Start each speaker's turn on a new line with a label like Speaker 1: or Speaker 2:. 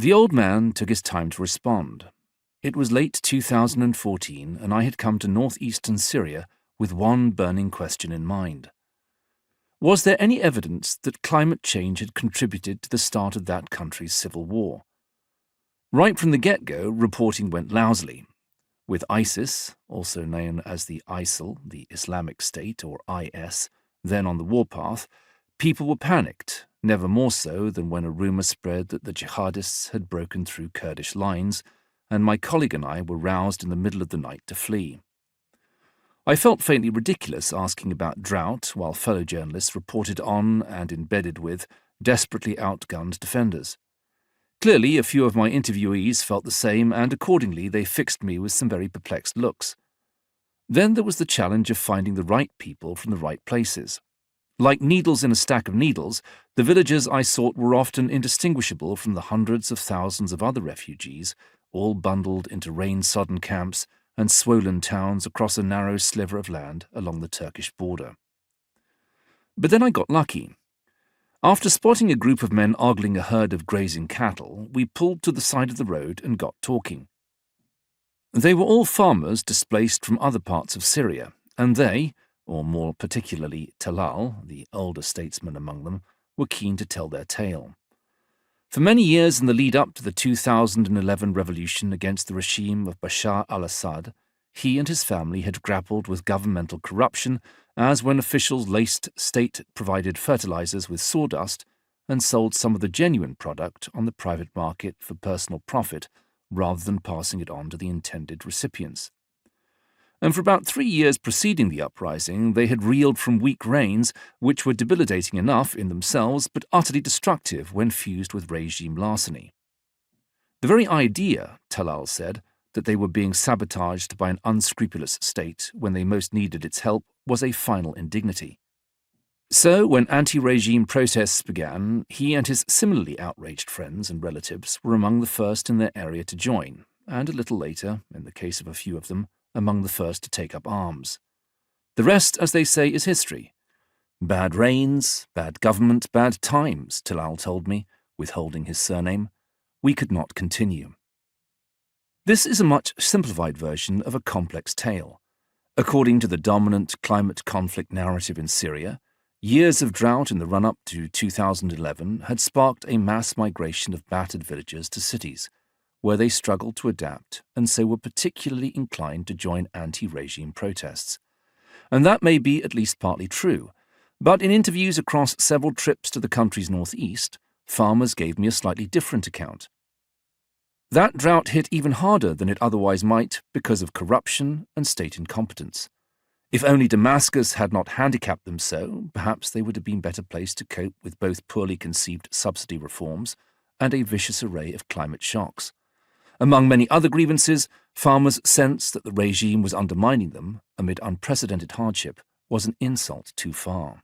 Speaker 1: The old man took his time to respond. It was late 2014, and I had come to northeastern Syria with one burning question in mind. Was there any evidence that climate change had contributed to the start of that country's civil war? Right from the get-go, reporting went lousily. With ISIS, also known as the ISIL, the Islamic State, or IS, then on the warpath, people were panicked, never more so than when a rumour spread that the jihadists had broken through Kurdish lines, and my colleague and I were roused in the middle of the night to flee. I felt faintly ridiculous asking about drought while fellow journalists reported on and embedded with desperately outgunned defenders. Clearly, a few of my interviewees felt the same, and accordingly they fixed me with some very perplexed looks. Then there was the challenge of finding the right people from the right places. Like needles in a stack of needles, the villagers I sought were often indistinguishable from the hundreds of thousands of other refugees, all bundled into rain-sodden camps and swollen towns across a narrow sliver of land along the Turkish border. But then I got lucky. After spotting a group of men ogling a herd of grazing cattle, we pulled to the side of the road and got talking. They were all farmers displaced from other parts of Syria, and they, or more particularly Talal, the older statesman among them, were keen to tell their tale. For many years in the lead-up to the 2011 revolution against the regime of Bashar al-Assad, he and his family had grappled with governmental corruption, as when officials laced state-provided fertilizers with sawdust and sold some of the genuine product on the private market for personal profit rather than passing it on to the intended recipients. And for about 3 years preceding the uprising, they had reeled from weak rains, which were debilitating enough in themselves but utterly destructive when fused with regime larceny. The very idea, Talal said, that they were being sabotaged by an unscrupulous state when they most needed its help was a final indignity. So, when anti-regime protests began, he and his similarly outraged friends and relatives were among the first in their area to join, and a little later, in the case of a few of them, among the first to take up arms. The rest, as they say, is history. Bad rains, bad government, bad times, Talal told me, withholding his surname. We could not continue. This is a much simplified version of a complex tale. According to the dominant climate conflict narrative in Syria, years of drought in the run-up to 2011 had sparked a mass migration of battered villagers to cities, where they struggled to adapt and so were particularly inclined to join anti-regime protests. And that may be at least partly true, but in interviews across several trips to the country's northeast, farmers gave me a slightly different account. That drought hit even harder than it otherwise might because of corruption and state incompetence. If only Damascus had not handicapped them so, perhaps they would have been better placed to cope with both poorly conceived subsidy reforms and a vicious array of climate shocks. Among many other grievances, farmers' sense that the regime was undermining them amid unprecedented hardship was an insult too far.